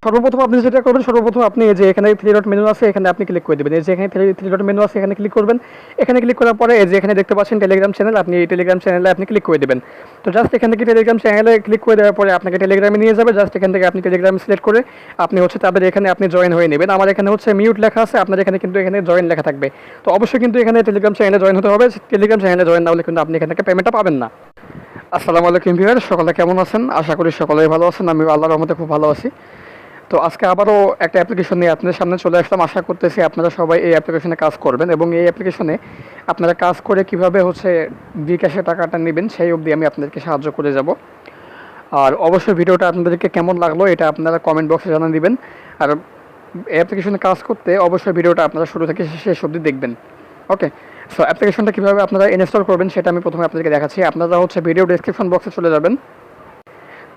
সর্বপ্রথম আপনি যেটা করবেন, সর্বপ্রথম আপনি এই যে এখানে থ্রি ডট মেনু আছে, এখানে আপনি ক্লিক করে দেবেন। এই যে এখানে থ্রি ডট মেনু আছে, এখানে ক্লিক করবেন। এখানে ক্লিক করার পরে এই যে এখানে দেখতে পাচ্ছেন টেলিগ্রাম চ্যানেল, আপনি এই টেলিগ্রাম চ্যানেলে আপনি ক্লিক করে দেবেন। তো জাস্ট এখান থেকে টেলিগ্রাম চ্যানেলে ক্লিক করে দেওয়ার পরে আপনাকে টেলিগ্রামে নিয়ে যাবে। জাস্ট এখান থেকে আপনি টেলিগ্রাম সিলেক্ট করে আপনি হচ্ছে তাদের এখানে আপনি জয়েন হয়ে নেবেন। আমার এখানে হচ্ছে মিউট লেখা আছে, আপনার এখানে কিন্তু এখানে জয়েন লেখা থাকবে। তো অবশ্যই কিন্তু এখানে টেলিগ্রাম চ্যানেলে জয়েন হতে হবে। টেলিগ্রাম চ্যানেলে জয়েন না হলে কিন্তু আপনি এখান থেকে পেমেন্টটা পাবেন না। আসসালামু আলাইকুম ভিউয়ার, সকলে কেমন আছেন? আশা করি সকলেই ভালো আছেন। আমি আল্লাহর রহমতে খুব ভালো আছি। তো আজকে আবারও একটা অ্যাপ্লিকেশন নিয়ে আপনাদের সামনে চলে আসলাম। আশা করতেছি আপনারা সবাই এই অ্যাপ্লিকেশনে কাজ করবেন, এবং এই অ্যাপ্লিকেশনে আপনারা কাজ করে কিভাবে হচ্ছে বিকাশে টাকাটা নেবেন সেই অবধি আমি আপনাদেরকে সাহায্য করে যাব। আর অবশ্যই ভিডিওটা আপনাদেরকে কেমন লাগলো এটা আপনারা কমেন্ট বক্সে জানিয়ে দিবেন। আর এই অ্যাপ্লিকেশনে কাজ করতে অবশ্যই ভিডিওটা আপনারা শুরু থেকে শেষ অবধি দেখবেন। ওকে, সো অ্যাপ্লিকেশনটা কীভাবে আপনারা ইনস্টল করবেন সেটা আমি প্রথমে আপনাদেরকে দেখাচ্ছি। আপনারা হচ্ছে ভিডিও ডেসক্রিপশন বক্সে চলে যাবেন।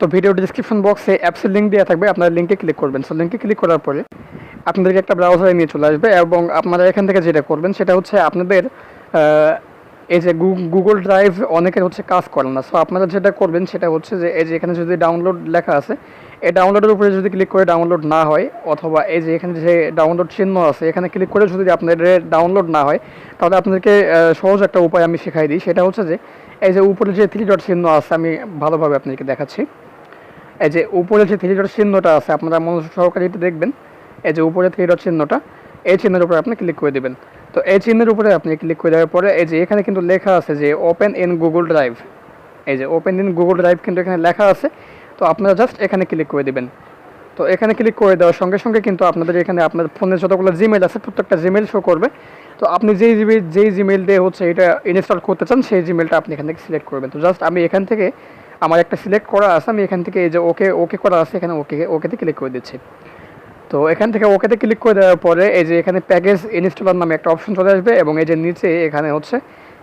তো ভিডিও ডিসক্রিপশন বক্সে অ্যাপসের লিঙ্ক দেওয়া থাকবে, আপনারা লিঙ্কে ক্লিক করবেন। সো লিঙ্কে ক্লিক করার পরে আপনাদেরকে একটা ব্রাউজারে নিয়ে চলে আসবে, এবং আপনারা এখান থেকে যেটা করবেন সেটা হচ্ছে আপনাদের এই যে গুগল ড্রাইভ অনেকের হচ্ছে কাজ করে না। সো আপনারা যেটা করবেন সেটা হচ্ছে যে এই যে এখানে যদি ডাউনলোড লেখা আছে, এই ডাউনলোডের উপরে যদি ক্লিক করে ডাউনলোড না হয়, অথবা এই যে এখানে যে ডাউনলোড চিহ্ন আছে এখানে ক্লিক করে যদি আপনাদের ডাউনলোড না হয়, তাহলে আপনাদেরকে সহজ একটা উপায় আমি শেখাই দিই। সেটা হচ্ছে যে এই যে উপরে যে থ্রি ডট চিহ্ন আছে, আমি ভালোভাবে আপনাদেরকে দেখাচ্ছি। এই যে উপরে যে থ্রি ডট চিহ্নটা আছে, আপনারা মনোযোগ সহকারে এটা দেখবেন। এই যে উপরে থ্রি ডট চিহ্নটা, এই চিহ্নের উপরে আপনি ক্লিক করে দেবেন। তো এই চিহ্নের উপরে আপনি ক্লিক করে দেওয়ার পরে এই যে এখানে কিন্তু লেখা আছে যে ওপেন ইন গুগল ড্রাইভ। এই যে ওপেন ইন গুগল ড্রাইভ কিন্তু এখানে লেখা আছে। তো আপনারা জাস্ট এখানে ক্লিক করে দেবেন। তো এখানে ক্লিক করে দেওয়ার সঙ্গে সঙ্গে কিন্তু আপনাদের এখানে আপনার ফোনে যতগুলো জিমেল আছে প্রত্যেকটা জিমেল শো করবে। তো আপনি যেই জিমেল দিয়ে হচ্ছে এটা ইনস্টল করতে চান সেই জিমেলটা আপনি এখান থেকে সিলেক্ট করবেন। তো জাস্ট আমি এখান থেকে আমার একটা সিলেক্ট করা আছে, আমি এখান থেকে এই যে ওকে করা আছে, এখানে ওকেতে ক্লিক করে দিচ্ছি। তো এখান থেকে ওকেতে ক্লিক করে দেওয়ার পরে এই যে এখানে প্যাকেজ ইনস্টলার নামে একটা অপশন চলে আসবে, এবং এই যে নিচে এখানে হচ্ছে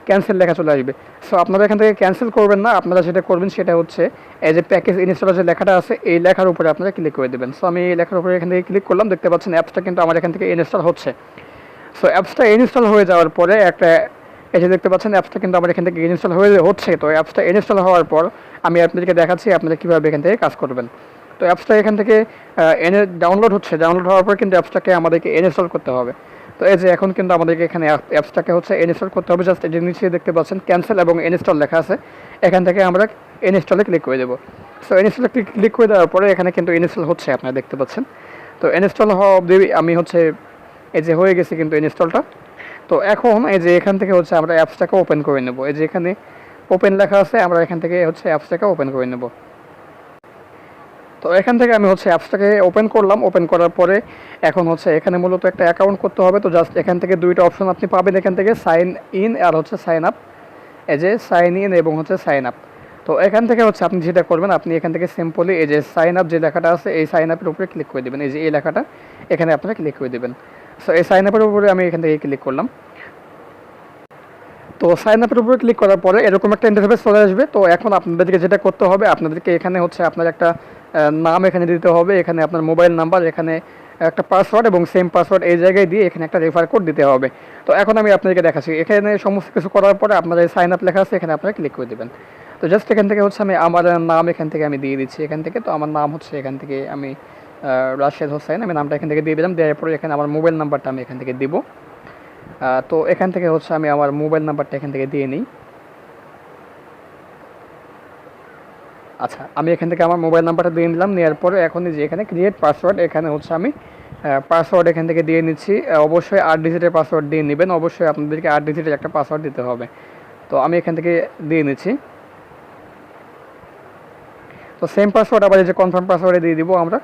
ক্যান্সেল লেখা চলে আসবে। সো আপনারা এখান থেকে ক্যান্সেল করবেন না, আপনারা যেটা করবেন সেটা হচ্ছে এই যে প্যাকেজ ইনস্টলার যে লেখাটা আছে এই লেখার উপরে আপনারা ক্লিক করে দেবেন। সো আমি এই লেখার উপরে এখান থেকে ক্লিক করলাম, দেখতে পাচ্ছেন অ্যাপসটা কিন্তু আমার এখান থেকে ইনস্টল হচ্ছে। সো অ্যাপসটা ইনস্টল হয়ে যাওয়ার পরে একটা এই যে দেখতে পাচ্ছেন অ্যাপসটা কিন্তু আমার এখান থেকে ইনস্টল হচ্ছে। তো অ্যাপসটা ইনস্টল হওয়ার পর আমি আপনাদেরকে দেখাচ্ছি আপনারা কীভাবে এখান থেকে কাজ করবেন। তো অ্যাপসটা এখান থেকে ডাউনলোড হচ্ছে, ডাউনলোড হওয়ার পর কিন্তু অ্যাপসটাকে আমাদেরকে ইনস্টল করতে হবে। তো এই যে এখন কিন্তু আমাদেরকে এখানে অ্যাপসটাকে হচ্ছে ইনস্টল করতে হবে। জাস্ট এই যে নিচে দেখতে পাচ্ছেন ক্যান্সেল এবং ইনস্টল লেখা আছে, এখান থেকে আমরা ইনস্টলে ক্লিক করে দেবো। সো ইনস্টলে ক্লিক করে দেওয়ার পরে এখানে কিন্তু ইনস্টল হচ্ছে, আপনারা দেখতে পাচ্ছেন। তো ইনস্টল হওয়া অবধি আমি হচ্ছে এই যে হয়ে গেছে কিন্তু ইনস্টলটা। তো এখন এই যে এখান থেকে হচ্ছে আমরা অ্যাপসটাকে ওপেন করে নেব। এই যে এখানে ওপেন লেখা আছে, আমরা এখান থেকে হচ্ছে অ্যাপসটাকে ওপেন করে নেব। তো এখান থেকে আমি হচ্ছে অ্যাপসটাকে ওপেন করলাম। ওপেন করার পরে এখন হচ্ছে এখানে মূলত একটা অ্যাকাউন্ট করতে হবে। তো জাস্ট এখান থেকে দুইটা অপশন আপনি পাবেন, এখান থেকে সাইন ইন আর হচ্ছে সাইন আপ। এই যে সাইন ইন এবং হচ্ছে সাইন আপ। তো এখান থেকে হচ্ছে আপনি যেটা করবেন, আপনি এখান থেকে সিম্পলি এই যে সাইন আপ যে লেখাটা আছে এই সাইন আপের উপরে ক্লিক করে দেবেন। এই যে এই লেখাটা এখানে আপনারা ক্লিক করে দেবেন। সো এই সাইন আপের উপরে আমি এখান থেকে ক্লিক করলাম। তো সাইন আপের উপরে ক্লিক করার পরে এরকম একটা ইন্টারফেস চলে আসবে। তো এখন আপনাদেরকে যেটা করতে হবে, আপনাদেরকে এখানে হচ্ছে আপনার একটা নাম এখানে দিতে হবে, এখানে আপনার মোবাইল নাম্বার, এখানে একটা পাসওয়ার্ড এবং সেম পাসওয়ার্ড এই জায়গায় দিয়ে এখানে একটা রেফার কোড দিতে হবে। তো এখন আমি আপনাদেরকে দেখাচ্ছি। এখানে সমস্ত কিছু করার পরে আপনার এই সাইন আপ লেখা আছে, এখানে আপনারা ক্লিক করে দেবেন। তো জাস্ট এখান থেকে হচ্ছে আমি আমার নাম এখান থেকে আমি দিয়ে দিচ্ছি। এখান থেকে তো আমার নাম হচ্ছে এখান থেকে আমি রাশেদ হোসেন, আমি নামটা এখান থেকে দিয়ে দিলাম। দেওয়ার পরে এখানে আমার মোবাইল নাম্বারটা আমি এখান থেকে দিব। তো এখান থেকে হচ্ছে আমি আমার মোবাইল নাম্বারটা এখান থেকে দিয়ে নিই। আচ্ছা, আমি এখান থেকে আমার মোবাইল নাম্বারটা দিয়ে নিলাম। নেওয়ার পরে এখন যে এখানে ক্রিয়েট পাসওয়ার্ড, এখানে হচ্ছে আমি পাসওয়ার্ড এখান থেকে দিয়ে নিচ্ছি। অবশ্যই 8 ডিজিটের পাসওয়ার্ড দিয়ে নেবেন, অবশ্যই আপনাদেরকে 8 ডিজিটের একটা পাসওয়ার্ড দিতে হবে। তো আমি এখান থেকে দিয়ে নিচ্ছি। তো সেম পাসওয়ার্ড আবার এই যে কনফার্ম পাসওয়ার্ডে দিয়ে দিব আমরা।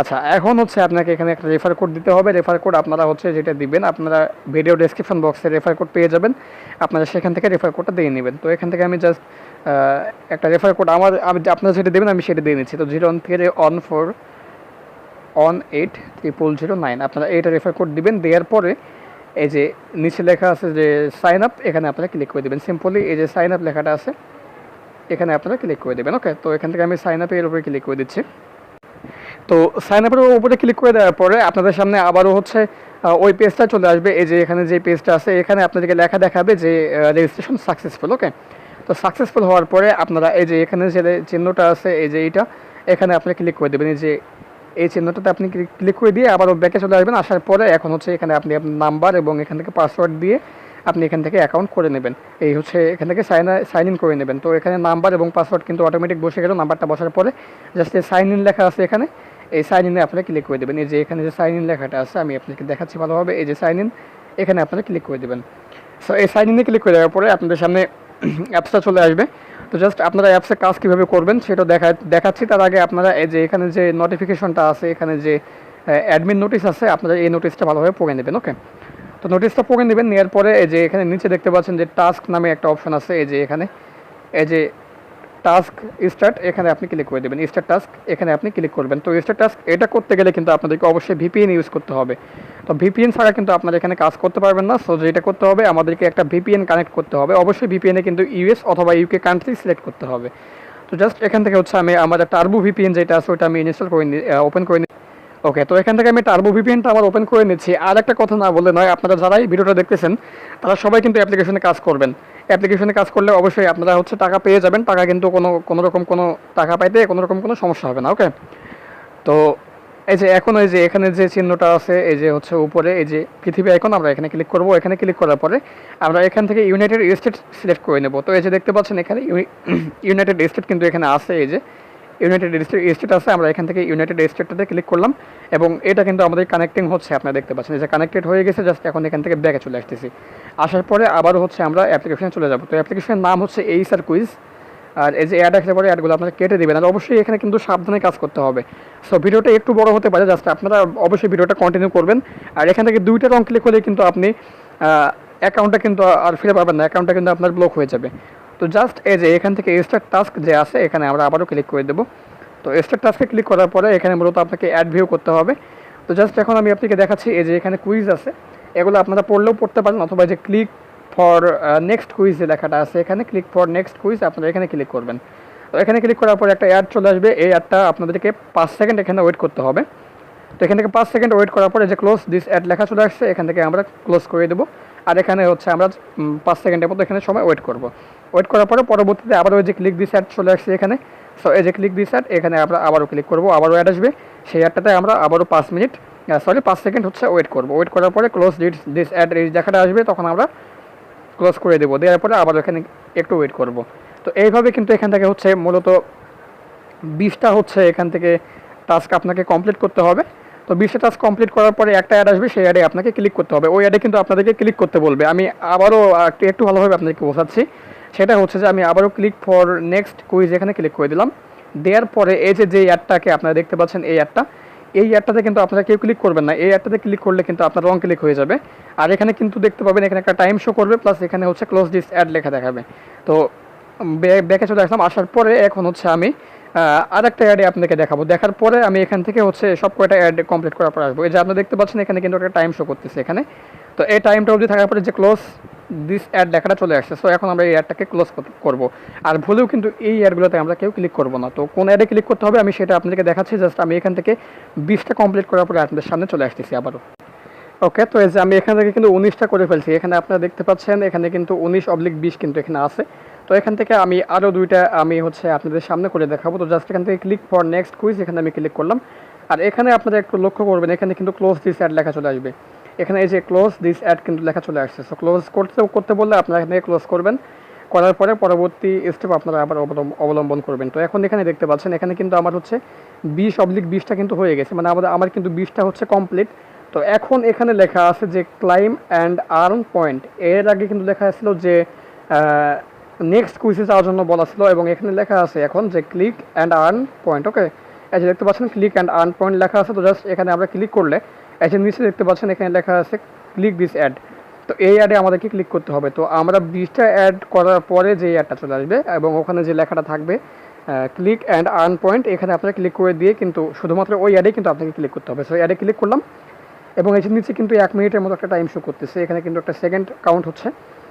আচ্ছা, এখন হচ্ছে আপনাকে এখানে একটা রেফার কোড দিতে হবে। রেফার কোড আপনারা হচ্ছে যেটা দিবেন, আপনারা ভিডিও ডেসক্রিপশন বক্সে রেফার কোড পেয়ে যাবেন, আপনারা সেখান থেকে রেফার কোডটা দিয়ে নেবেন। তো এখান থেকে আমি জাস্ট একটা রেফার কোড আপনারা যেটা দেবেন আমি সেটা দিয়ে নিচ্ছি। তো 01314180009 আপনারা এইটা রেফার কোড দিবেন। দেওয়ার পরে এই যে নিচে লেখা আছে যে সাইন আপ, এখানে আপনারা ক্লিক করে দেবেন। সিম্পলি এই যে সাইন আপ লেখাটা আছে এখানে আপনারা ক্লিক করে দেবেন। ওকে, তো এখান থেকে আমি সাইন আপের উপরে ক্লিক করে দিচ্ছি। তো সাইন আপের উপরে ক্লিক করে দেওয়ার পরে আপনাদের সামনে আবারও হচ্ছে ওই পেজটা চলে আসবে। এই যে এখানে যে পেজটা আছে এখানে আপনাদেরকে লেখা দেখাবে যে রেজিস্ট্রেশন সাকসেসফুল। ওকে, তো সাকসেসফুল হওয়ার পরে আপনারা এই যে এখানে যে চিহ্নটা আছে এই যে এইটা, এখানে আপনি ক্লিক করে দেবেন। এই যে এই চিহ্নটাতে আপনি ক্লিক করে দিয়ে আবারও ব্যাকে চলে আসবেন। আসার পরে এখন হচ্ছে এখানে আপনি আপনার নাম্বার এবং এখান থেকে পাসওয়ার্ড দিয়ে আপনি এখান থেকে অ্যাকাউন্ট করে নেবেন। এই হচ্ছে এখান থেকে সাইন ইন করে নেবেন। তো এখানে নাম্বার এবং পাসওয়ার্ড কিন্তু অটোমেটিক বসে গেল। নাম্বারটা বসার পরে জাস্ট এই সাইন ইন লেখা আছে এখানে, এই সাইন ইনে আপনারা ক্লিক করে দেবেন। এই যে এখানে যে সাইন ইন লেখাটা আছে আমি আপনাকে দেখাচ্ছি ভালোভাবে। এই যে সাইন ইন, এখানে আপনারা ক্লিক করে দেবেন। সো এই সাইন ইনে ক্লিক করে দেওয়ার পরে আপনাদের সামনে অ্যাপসটা চলে আসবে। তো জাস্ট আপনারা অ্যাপসে কাজ কীভাবে করবেন সেটা দেখাচ্ছি। তার আগে আপনারা এই যে এখানে যে নোটিফিকেশনটা আছে, এখানে যে অ্যাডমিন নোটিশ আছে, আপনারা এই নোটিশটা ভালোভাবে পড়ে নেবেন। ওকে, তো নোটিশটা পড়ে নেবেন। নেওয়ার পরে এই যে এখানে নিচে দেখতে পাচ্ছেন যে টাস্ক নামে একটা অপশন আছে। এই যে এখানে এই যে টাস্ক স্টার্ট, এখানে আপনি ক্লিক করে দেবেন। স্টার্ট টাস্ক, এখানে আপনি ক্লিক করবেন। তো স্টার্ট টাস্ক এটা করতে গেলে কিন্তু আপনাদেরকে অবশ্যই ভিপিএন ইউজ করতে হবে। তো ভিপিএন ছাড়া কিন্তু আপনারা এখানে কাজ করতে পারবেন না। সো যেটা করতে হবে, আমাদেরকে একটা ভিপিএন কানেক্ট করতে হবে। অবশ্যই ভিপিএনে কিন্তু ইউএস অথবা ইউকে কান্ট্রি সিলেক্ট করতে হবে। তো জাস্ট এখান থেকে হচ্ছে আমি আমার টার্বো ভিপিএন যেটা আছে ওটা আমি ইনস্টল করে ওপেন করে নিই। ওকে, তো এখান থেকে আমি টার্বো ভিপিএনটা আমার ওপেন করে নিচ্ছি। আর একটা কথা না বললে নয়, আপনারা যারাই ভিডিওটা দেখতেছেন তারা সবাই কিন্তু অ্যাপ্লিকেশনে কাজ করবেন। অ্যাপ্লিকেশনে কাজ করলে অবশ্যই আপনারা হচ্ছে টাকা পেয়ে যাবেন। টাকা কিন্তু কোনো রকম কোনো টাকা পাইতে কোনো রকম কোনো সমস্যা হবে না। ওকে, তো এই যে এখন এই যে এখানে যে চিহ্নটা আছে এই যে হচ্ছে উপরে এই যে পৃথিবী আইকন, আমরা এখানে ক্লিক করব। এখানে ক্লিক করার পরে আমরা এখান থেকে ইউনাইটেড স্টেট সিলেক্ট করে নেব। তো এই যে দেখতে পাচ্ছেন এখানে ইউনাইটেড স্টেট কিন্তু এখানে আছে। এই যে ইউনাইটেড স্টেট আছে, আমরা এখান থেকে ইউনাইটেড স্টেটটাতে ক্লিক করলাম এবং এটা কিন্তু আমাদের কানেক্টিং হচ্ছে। আপনারা দেখতে পাচ্ছেন এই যে কানেক্টেড হয়ে গেছে। জাস্ট এখন এখান থেকে ব্যাকে চলে আসতেছি। আসার পরে আবার হচ্ছে আমরা অ্যাপ্লিকেশনে চলে যাব। তো অ্যাপ্লিকেশনের নাম হচ্ছে এইচআর কুইজ। আর এই যে অ্যাড আসলে পরে অ্যাডগুলো আপনারা কেটে দেবেন। আর অবশ্যই এখানে কিন্তু সাবধানে কাজ করতে হবে। সো ভিডিওটা একটু বড় হতে পারে, জাস্ট আপনারা অবশ্যই ভিডিওটা কন্টিনিউ করবেন। আর এখান থেকে দুইটা রং ক্লিক করলে কিন্তু আপনি অ্যাকাউন্টটা কিন্তু আর ফিরে পাবেন না, অ্যাকাউন্টটা কিন্তু আপনার ব্লক হয়ে যাবে। তো জাস্ট এই যে এখান থেকে স্টার্ট টাস্ক যে আছে এখানে আমরা আবারও ক্লিক করে দেবো। তো স্টার্ট টাস্কে ক্লিক করার পরে এখানে মূলত আপনাকে অ্যাড ভিউ করতে হবে। তো জাস্ট এখন আমি আপনাকে দেখাচ্ছি এই যে এখানে কুইজ আছে, এগুলো আপনারা পড়লেও পড়তে পারেন অথবা যে ক্লিক ফর নেক্সট কুইজ যে লেখাটা আছে এখানে ক্লিক ফর নেক্সট কুইজ আপনারা এখানে ক্লিক করবেন। তো এখানে ক্লিক করার পরে একটা অ্যাড চলে আসবে। এই অ্যাডটা আপনাদেরকে 5 সেকেন্ড এখানে ওয়েট করতে হবে। তো এখান থেকে 5 সেকেন্ড ওয়েট করার পরে যে ক্লোজ দিস অ্যাড লেখা চলে আসছে, এখান থেকে আমরা ক্লোজ করে দেবো। আর এখানে হচ্ছে আমরা 5 সেকেন্ডের মতো এখানে সময় ওয়েট করব। ওয়েট করার পরে পরবর্তীতে আবার ওই যে ক্লিক দিস অ্যাড চলে আসছে এখানে। সো এই যে ক্লিক দিস অ্যাড, এখানে আমরা আবারও ক্লিক করবো, আবারও অ্যাড আসবে। সেই অ্যাডটাতে আমরা আবারও 5 সেকেন্ড হচ্ছে ওয়েট করবো। ওয়েট করার পরে ক্লোজ দিস অ্যাড এই লেখাটা আসবে, তখন আমরা ক্লোজ করে দেবো। দেওয়ার পরে আবার এখানে একটু ওয়েট করব। তো এইভাবে কিন্তু এখান থেকে হচ্ছে মূলত 20টা হচ্ছে এখান থেকে টাস্ক আপনাকে কমপ্লিট করতে হবে। তো 20টা টাস্ক কমপ্লিট করার পরে একটা অ্যাড আসবে, সেই অ্যাডে আপনাকে ক্লিক করতে হবে। ওই অ্যাডে কিন্তু আপনাদেরকে ক্লিক করতে বলবে। আমি আবারও একটু ভালোভাবে আপনাদেরকে বোঝাচ্ছি। সেটা হচ্ছে যে আমি আবারও ক্লিক ফর নেক্সট কুইজ এখানে ক্লিক করে দিলাম। দেওয়ার পরে এই যে অ্যাডটাকে আপনারা দেখতে পাচ্ছেন এই অ্যাডটাতে কিন্তু আপনারা কেউ ক্লিক করবেন না। এই অ্যাডটাতে ক্লিক করলে কিন্তু আপনার রং ক্লিক হয়ে যাবে। আর এখানে কিন্তু দেখতে পাবেন এখানে একটা টাইম শো করবে, প্লাস এখানে হচ্ছে ক্লোজ দিস অ্যাড লেখা দেখাবে। তো ব্যাকে চলে আসলাম। আসার পরে এখন হচ্ছে আমি আর একটা অ্যাডে আপনাকে দেখাবো। দেখার পরে আমি এখান থেকে হচ্ছে সব কয়টা অ্যাড কমপ্লিট করার পর আসবো। এই যে আপনি দেখতে পাচ্ছেন এখানে কিন্তু একটা টাইম শো করতেছে এখানে। তো এই টাইমটা অবধি থাকার পরে যে ক্লোজ দিস অ্যাড লেখাটা চলে আসছে। সো এখন আমরা এই অ্যাডটাকে ক্লোজ করব। আর ভুলেও কিন্তু এই অ্যাডগুলোতে আমরা কেউ ক্লিক করবো না। তো কোন অ্যাডে ক্লিক করতে হবে আমি সেটা আপনাদেরকে দেখাচ্ছি। জাস্ট আমি এখান থেকে 20টা কমপ্লিট করার পরে আপনাদের সামনে চলে আসতেছি আবারও। ওকে, তো এই যে আমি এখান থেকে কিন্তু 19টা করে ফেলছি। এখানে আপনারা দেখতে পাচ্ছেন এখানে কিন্তু 19/20 কিন্তু এখানে আছে। তো এখান থেকে আমি আরও দুইটা আমি হচ্ছে আপনাদের সামনে করে দেখাবো। তো জাস্ট এখান থেকে ক্লিক ফর নেক্সট কুইজ এখানে আমি ক্লিক করলাম। আর এখানে আপনারা একটু লক্ষ্য করবেন এখানে কিন্তু ক্লোজ দিস অ্যাড লেখা চলে আসবে। এখানে এই যে ক্লোজ দিস অ্যাড কিন্তু লেখা চলে আসছে। সো ক্লোজ করতে বললে আপনারা এখানে ক্লোজ করবেন। করার পরে পরবর্তী স্টেপ আপনারা আবার অবলম্বন করবেন। তো এখন এখানে দেখতে পাচ্ছেন এখানে কিন্তু আমার হচ্ছে 20/20টা কিন্তু হয়ে গেছে, মানে আমার কিন্তু 20টা হচ্ছে কমপ্লিট। তো এখন এখানে লেখা আছে যে ক্লাইম অ্যান্ড আর্ন পয়েন্ট। এর আগে কিন্তু লেখা ছিল যে নেক্সট কুইজে যাওয়ার জন্য বলা ছিল, এবং এখানে লেখা আছে এখন যে ক্লিক অ্যান্ড আর্ন পয়েন্ট। ওকে, এই যে দেখতে পাচ্ছেন ক্লিক অ্যান্ড আর্ন পয়েন্ট লেখা আছে। তো জাস্ট এখানে আমরা ক্লিক করলে এই যে নিচে দেখতে পাচ্ছেন এখানে লেখা আছে ক্লিক দিস অ্যাড। তো এই অ্যাডে আমাদেরকে ক্লিক করতে হবে। তো আমরা 20টা অ্যাড করার পরে যে অ্যাডটা চলে আসবে এবং ওখানে যে লেখাটা থাকবে ক্লিক অ্যান্ড আর্ন পয়েন্ট, এখানে আপনারা ক্লিক করে দিয়ে কিন্তু শুধুমাত্র ওই অ্যাডে কিন্তু আপনাকে ক্লিক করতে হবে। সো অ্যাডে ক্লিক করলাম এবং এই যে নিচে কিন্তু 1 মিনিটের মতো একটা টাইম শো করতেছে। এখানে কিন্তু একটা সেকেন্ড কাউন্ট হচ্ছে।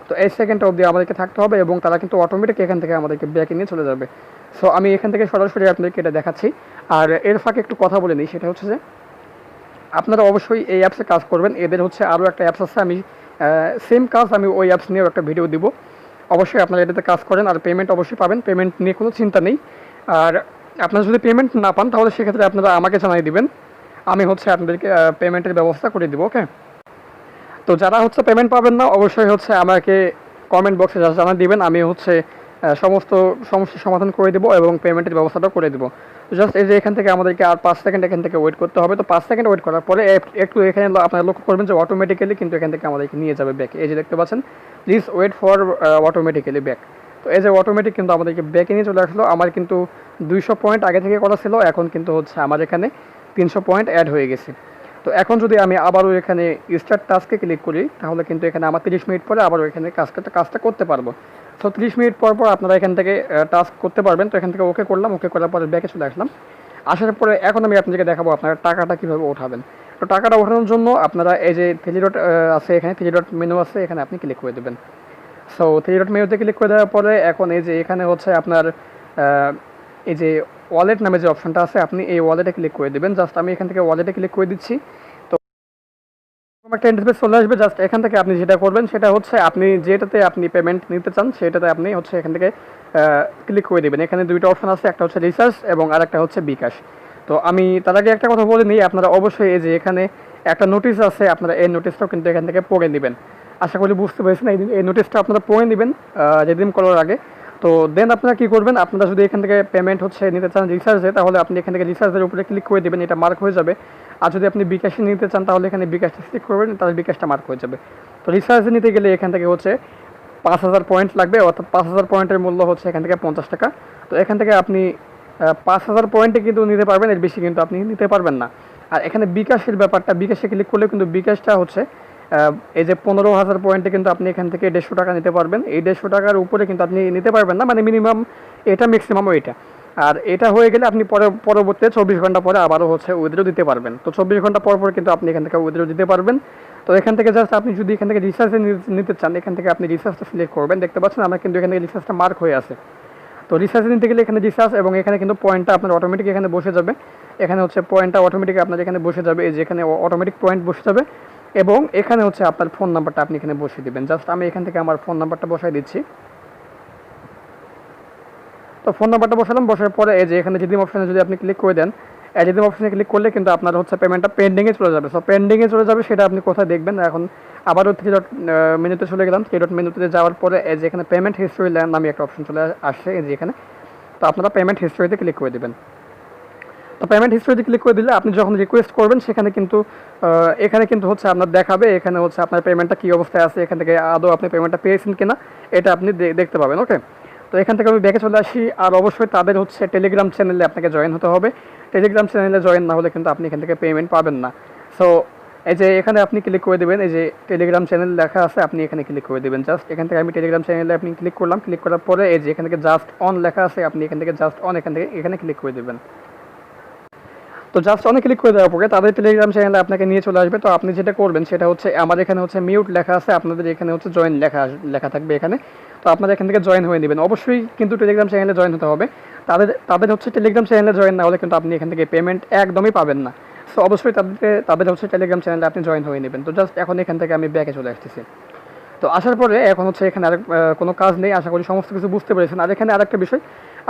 তো এই সেকেন্ডটা অবধি আমাদেরকে থাকতে হবে এবং তারা কিন্তু অটোমেটিক এখান থেকে আমাদেরকে ব্যাকে নিয়ে চলে যাবে। সো আমি এখান থেকে সরাসরি আপনাদেরকে এটা দেখাচ্ছি। আর এর ফাঁকে একটু কথা বলে নিই, সেটা হচ্ছে যে আপনারা অবশ্যই এই অ্যাপসে কাজ করবেন। এদের হচ্ছে আরও একটা অ্যাপস আছে, আমি সেম কাজ আমি ওই অ্যাপস নিয়েও একটা ভিডিও দিব। অবশ্যই আপনারা এটাতে কাজ করেন আর পেমেন্ট অবশ্যই পাবেন, পেমেন্ট নিয়ে কোনো চিন্তা নেই। আর আপনারা যদি পেমেন্ট না পান তাহলে সেক্ষেত্রে আপনারা আমাকে জানিয়ে দিবেন, আমি হচ্ছে আপনাদেরকে পেমেন্টের ব্যবস্থা করে দিব। ওকে, তো যারা হচ্ছে পেমেন্ট পাবেন না অবশ্যই হচ্ছে আমাকে কমেন্ট বক্সে জানিয়ে দিবেন, আমি হচ্ছে সমস্ত সমস্যার সমাধান করে দেবো এবং পেমেন্টের ব্যবস্থাটাও করে দেবো। তো জাস্ট এই যে এখান থেকে আমাদেরকে আর 5 সেকেন্ড এখান থেকে ওয়েট করতে হবে। তো 5 সেকেন্ড ওয়েট করার পরে একটু এখানে আপনারা লক্ষ্য করবেন যে অটোমেটিক্যালি কিন্তু এখান থেকে আমাদেরকে নিয়ে যাবে ব্যাক। এই যে দেখতে পাচ্ছেন, please wait for automatically back. তো এই যে অটোমেটিক কিন্তু আমাদেরকে ব্যাকে নিয়ে চলে আসলো। আমার কিন্তু 200 পয়েন্ট আগে থেকে করা ছিল, এখন কিন্তু হচ্ছে আমার এখানে 300 পয়েন্ট অ্যাড হয়ে গেছে। তো এখন যদি আমি আবারও এখানে স্টার্ট টাস্কে ক্লিক করি তাহলে কিন্তু এখানে আমার 30 মিনিট পরে আবারও এখানে কাজটা করতে পারবো। তো 30 মিনিট পর আপনারা এখান থেকে টাস্ক করতে পারবেন। তো এখান থেকে ওকে করলাম, ওকে করার পরে ব্যাকে চলে আসলাম। আসার পরে এখন আমি আপনাদেরকে দেখাবো আপনারা টাকাটা কীভাবে ওঠাবেন। তো টাকাটা ওঠানোর জন্য আপনারা এই যে 3 ডট আছে, এখানে 3 ডট মেনু আছে, এখানে আপনি ক্লিক করে দেবেন। সো 3 ডট মেনুতে ক্লিক করে দেওয়ার পরে এখন এই যে এখানে হচ্ছে আপনার এই যে ওয়ালেট নামে যে অপশনটা আছে আপনি এই ওয়ালেটে ক্লিক করে দেবেন। জাস্ট আমি এখান থেকে ওয়ালেটে ক্লিক করে দিচ্ছি। তো একটা ইন্টারফেস চলে আসবে। জাস্ট এখান থেকে আপনি যেটা করবেন সেটা হচ্ছে আপনি যেটাতে আপনি পেমেন্ট নিতে চান সেটাতে আপনি হচ্ছে এখান থেকে ক্লিক করে দেবেন। এখানে দুইটা অপশন আছে, একটা হচ্ছে রিচার্জ এবং আরেকটা হচ্ছে বিকাশ। তো আমি তার আগে একটা কথা বলে নিই, আপনারা অবশ্যই এই যে এখানে একটা নোটিশ আছে, আপনারা এই নোটিশটাও কিন্তু এখান থেকে পড়ে নেবেন। আশা করি বুঝতে পেরেছেন, এই নোটিশটা আপনারা পড়ে নেবেন রিডিম করার আগে। তো দেন আপনারা কী করবেন, আপনারা যদি এখান থেকে পেমেন্ট হচ্ছে নিতে চান রিচার্জে তাহলে আপনি এখান থেকে রিচার্জের উপরে ক্লিক করে দেবেন, এটা মার্ক হয়ে যাবে। আর যদি আপনি বিকাশে নিতে চান তাহলে এখানে বিকাশটা ক্লিক করবেন, তাহলে বিকাশটা মার্ক হয়ে যাবে। তো রিচার্জে নিতে গেলে এখান থেকে হচ্ছে 5000 পয়েন্ট লাগবে, অর্থাৎ 5000 পয়েন্টের মূল্য হচ্ছে এখান থেকে 50 টাকা। তো এখান থেকে আপনি 5000 পয়েন্টে কিন্তু নিতে পারবেন, এর বেশি কিন্তু আপনি নিতে পারবেন না। আর এখানে বিকাশের ব্যাপারটা, বিকাশে ক্লিক করলে কিন্তু বিকাশটা হচ্ছে এই যে 15,000 পয়েন্টে কিন্তু আপনি এখান থেকে 150 টাকা নিতে পারবেন। এই 150 টাকার উপরে কিন্তু আপনি নিতে পারবেন না, মানে মিনিমাম এটা, ম্যাক্সিমামও এটা। আর এটা হয়ে গেলে আপনি পরবর্তীতে 24 ঘন্টা পরে আবারও হচ্ছে উইথড্র দিতে পারবেন। তো 24 ঘন্টা পর কিন্তু আপনি এখান থেকে উইথড্র দিতে পারবেন। তো এখান থেকে জাস্ট আপনি যদি এখান থেকে রিচার্জে নিতে চান এখান থেকে আপনি রিচার্জটা সিলেক্ট করবেন। দেখতে পাচ্ছেন আমার কিন্তু এখান থেকে রিচার্জটা মার্ক হয়ে আছে। তো রিচার্জে নিতে গেলে এখানে রিচার্জ এবং এখানে কিন্তু পয়েন্টটা আপনার অটোমেটিক এখানে বসে যাবে। এখানে হচ্ছে পয়েন্টটা অটোমেটিক আপনার এখানে বসে যাবে, এই যে এখানে অটোমেটিক পয়েন্ট বসে যাবে এবং এখানে হচ্ছে আপনার ফোন নাম্বারটা আপনি এখানে বসিয়ে দেবেন। জাস্ট আমি এখান থেকে আমার ফোন নাম্বারটা বসাই দিচ্ছি। তো ফোন নাম্বারটা বসালাম, বসার পরে এই যে এখানে রিডিম অপশানে যদি আপনি ক্লিক করে দেন, রিডিম অপশানে ক্লিক করলে কিন্তু আপনার হচ্ছে পেমেন্টটা পেন্ডিংয়ে চলে যাবে। সো পেন্ডিংয়ে চলে যাবে, সেটা আপনি কোথায় দেখবেন। এখন আবারও 3 ডট মেনুতে চলে গেলাম। 3 ডট মেনুতে যাওয়ার পরে এই যে এখানে পেমেন্ট হিস্ট্রি নামে একটা অপশন চলে আসছে, এই যে এখানে। তো আপনারা পেমেন্ট হিস্ট্রিতে ক্লিক করে দেবেন। তো পেমেন্ট হিস্ট্রিতে ক্লিক করে দিলে আপনি যখন রিকোয়েস্ট করবেন সেখানে কিন্তু এখানে কিন্তু হচ্ছে আপনার দেখাবে এখানে হচ্ছে আপনার পেমেন্টটা কী অবস্থায় আছে, এখান থেকে আদৌ আপনি পেমেন্টটা পেয়েছেন কিনা এটা আপনি দেখতে পাবেন। ওকে, তো এখান থেকে আমি ব্যাকে চলে আসি। আর অবশ্যই তাদের হচ্ছে টেলিগ্রাম চ্যানেলে আপনাকে জয়েন হতে হবে। টেলিগ্রাম চ্যানেলে জয়েন না হলে কিন্তু আপনি এখান থেকে পেমেন্ট পাবেন না। সো এই যে এখানে আপনি ক্লিক করে দেবেন, এই যে টেলিগ্রাম চ্যানেল লেখা আছে আপনি এখানে ক্লিক করে দেবেন। জাস্ট এখান থেকে আমি টেলিগ্রাম চ্যানেলে আপনি ক্লিক করলাম, ক্লিক করার পরে এই যে এখান থেকে জাস্ট অন লেখা আছে আপনি এখান থেকে জাস্ট অন এখানে ক্লিক করে দেবেন। তো জাস্ট অনেক ক্লিক করে দেওয়ার পরে তাদের টেলিগ্রাম চ্যানেলে আপনাকে নিয়ে চলে আসবে। তো আপনি যেটা করবেন সেটা হচ্ছে আমার এখানে হচ্ছে মিউট লেখা আছে, আপনাদের এখানে হচ্ছে জয়েন লেখা থাকবে এখানে। তো আপনারা এখান থেকে জয়েন হয়ে নেবেন। অবশ্যই কিন্তু টেলিগ্রাম চ্যানেলে জয়েন হতে হবে। তাদের হচ্ছে টেলিগ্রাম চ্যানেলে জয়েন না হলে কিন্তু আপনি এখান থেকে পেমেন্ট একদমই পাবেন না। সো অবশ্যই তাদের হচ্ছে টেলিগ্রাম চ্যানেলে আপনি জয়েন হয়ে নেবেন। তো জাস্ট এখন এখান থেকে আমি ব্যাকে চলে আসতেছি। তো আসার পরে এখন হচ্ছে এখানে আর কোনো কাজ নেই, আশা করি সমস্ত কিছু বুঝতে পেরেছেন। আর এখানে আরেকটা বিষয়,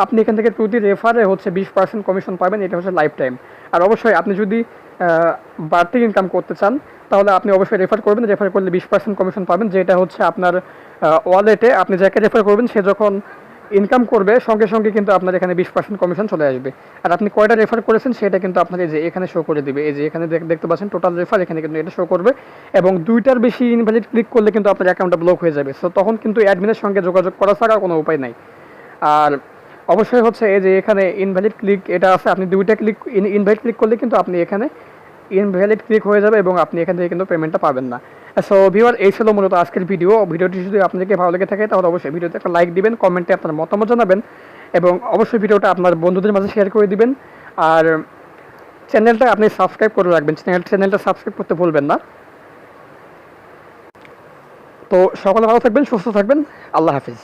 আপনি এখান থেকে প্রতি রেফারে হচ্ছে 20% কমিশন পাবেন, এটা হচ্ছে লাইফ টাইম। আর অবশ্যই আপনি যদি বাড়তি ইনকাম করতে চান তাহলে আপনি অবশ্যই রেফার করবেন, রেফার করলে 20% কমিশন পাবেন, যেটা হচ্ছে আপনার ওয়ালেটে আপনি যাকে রেফার করবেন সে যখন ইনকাম করবে সঙ্গে সঙ্গে কিন্তু আপনার এখানে 20% কমিশন চলে আসবে। আর আপনি কয়টা রেফার করেছেন সেটা কিন্তু আপনার এই যে এখানে শো করে দিবে। এই যে এখানে দেখতে পাচ্ছেন টোটাল রেফার, এখানে কিন্তু এটা শো করবে এবং 2টার বেশি ইনভ্যালিড ক্লিক করলে কিন্তু আপনার অ্যাকাউন্টটা ব্লক হয়ে যাবে। সো তখন কিন্তু অ্যাডমিনের সঙ্গে যোগাযোগ করা ছাড়া কোনো উপায় নাই। আর অবশ্যই হচ্ছে এই যে এখানে ইনভ্যালিড ক্লিক এটা আছে, আপনি 2টা ইনভ্যালিড ক্লিক করলে কিন্তু আপনি এখানে ইনভ্যালিড ক্লিক হয়ে যাবে এবং আপনি এখান থেকে কিন্তু পেমেন্টটা পাবেন না। সো ভিউয়ার, এই ছিল মূলত আজকের ভিডিওটি যদি আপনাদেরকে ভালো লেগে থাকে তাহলে অবশ্যই ভিডিওতে একটা লাইক দিবেন, কমেন্টে আপনার মতামত জানাবেন এবং অবশ্যই ভিডিওটা আপনার বন্ধুদের মাঝে শেয়ার করে দিবেন। আর চ্যানেলটা আপনি সাবস্ক্রাইব করে রাখবেন, চ্যানেলটা সাবস্ক্রাইব করতে ভুলবেন না। তো সকলে ভালো থাকবেন, সুস্থ থাকবেন, আল্লাহ হাফিজ।